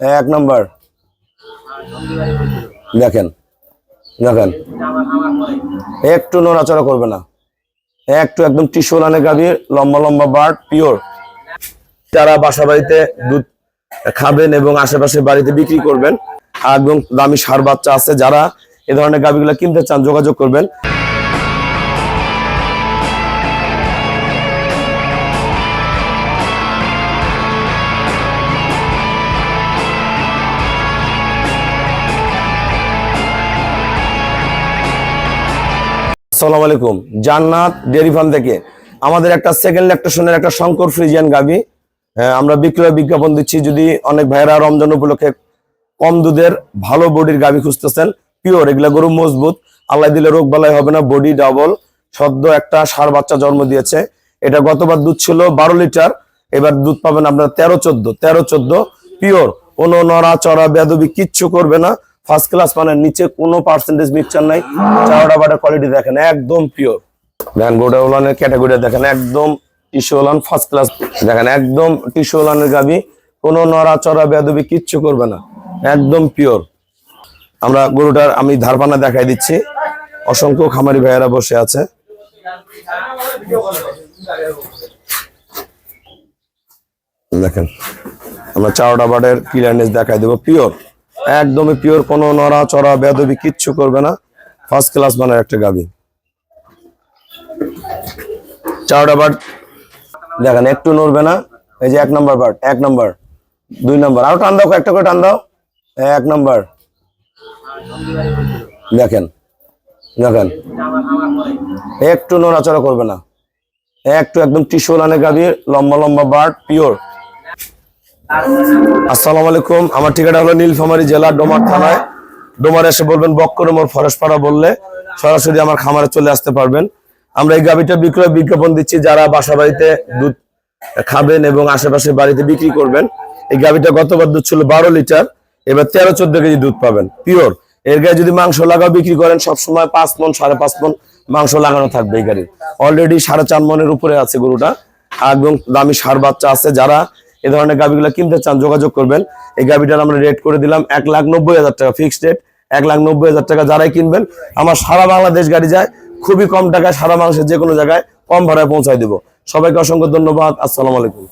এক নাম্বার। দেখেন দেখেন, একটু নড়াচড়া করবে না, একটু একদম টিস্যু লাইনের গাভী, লম্বা লম্বা বার্ড, পিওর। যারা বাসা বাড়িতে দুধ খাবেন এবং আশেপাশে বাড়িতে বিক্রি করবেন, একদম দামি ষাঁড় বাচ্চা আছে, যারা এ ধরনের গাভীগুলো কিনতে চান যোগাযোগ করবেন। আসসালামু আলাইকুম, জান্নাত ডেয়ারি ফার্ম থেকে আমাদের একটা সেকেন্ড ল্যাকটেশনের একটা শঙ্কর ফ্রিজিয়ান গাভী আমরা বিক্রয় বিজ্ঞাপন দিচ্ছি। যদি অনেক ভাইরা রমজান উপলক্ষে কম দুধের ভালো বডির গাভী খুঁজতেছেন, পিওর, এগুলা গরু মজবুত, আল্লাহ দিলে রোগ বালাই হবে না, বডি ডাবল, সদ্য একটা ষাঁড় বাচ্চা জন্ম দিয়েছে। এটা গতবার দুধ ছিল 12 লিটার, এবার দুধ পাবেন আপনার 13-14 পিওর। কোনো নড়া চড়া বেদবি কিচ্ছু করবে না, ফার্স্ট ক্লাস, মানে নিচে কোনো পার্সেন্টেজ মিক্সচার নাই। চাওড়া বাটা কোয়ালিটি দেখেন, একদম পিওর। দেখেন গোটা উলানের ক্যাটাগরি দেখেন, একদম টিস্যু উলান ফার্স্ট ক্লাস। দেখেন একদম টিস্যু উলানের গাভী, কোনো নড়া চড়া বেদবি কিচ্ছু করবে না, একদম পিওর। আমরা গরুটার আমি ধারপানা দেখাই দিচ্ছি, অসংখ্য খামারি ভাইয়েরা বসে আছে। দেখেন আমরা চাওড়া বাটের ক্লিয়ারনেস দেখাই দেবো, পিওর, একদমই পিওর, কোনো নড়া চড়া বেদবি কিচ্ছু করবে না, ফার্স্ট ক্লাস মানের একটা গাভী। চাওড়া বাট দেখেন, একটু নড়বে না। এই যে 1 নাম্বার বাট, 1 নাম্বার, 2 নাম্বার, আরো টান দাও, একটা করে টান দাও, 1 নাম্বার। দেখেন দেখেন, একটু নড়াচড়া করবে না, একটু একদম টিস্যু লাইনের গাভী, লম্বা লম্বা বাট, পিওর। আসসালামু আলাইকুম, আমার ঠিকানা হলো নীলফামারী জেলা ডোমার থানায়। ডোমারে এসে বলবেন বক্কর মোড় ফরেশপাড়া বললে সরাসরি আমার খামারে চলে আসতে পারবেন। আমরা এই গাভীটা বিক্রয় বিজ্ঞাপন দিচ্ছি, যারা বাসা বাড়িতে দুধ খাবেন এবং আশেপাশে বাড়িতে বিক্রি করবেন। এই গাভীটা গতবার দুধ ছিল 12 লিটার, এবার 13-14 কেজি দুধ পাবেন, পিওর। এর গায়ে যদি মাংস লাগাও বিক্রি করেন, সবসময় 5 মণ 5.5 মণ মাংস লাগানো থাকবে। এই গাড়ির অলরেডি 4.5 মণের উপরে আছে গরুটা, একদম দামি ষাঁড় বাচ্চা আছে। যারা এ ধরনের গাভীগুলো কিনতে চান যোগাযোগ করবেন। এই গাভীটার আমরা রেট করে দিলাম 1,90,000 টাকা, ফিক্সড রেট 1,90,000 টাকা। যারাই কিনবেন, আমার সারা বাংলাদেশ গাড়ি যায়, খুবই কম টাকায় সারা বাংলাদেশের যে কোনো জায়গায় কম ভাড়ায় পৌঁছায় দিব। সবাইকে অসংখ্য ধন্যবাদ, আসসালামু আলাইকুম।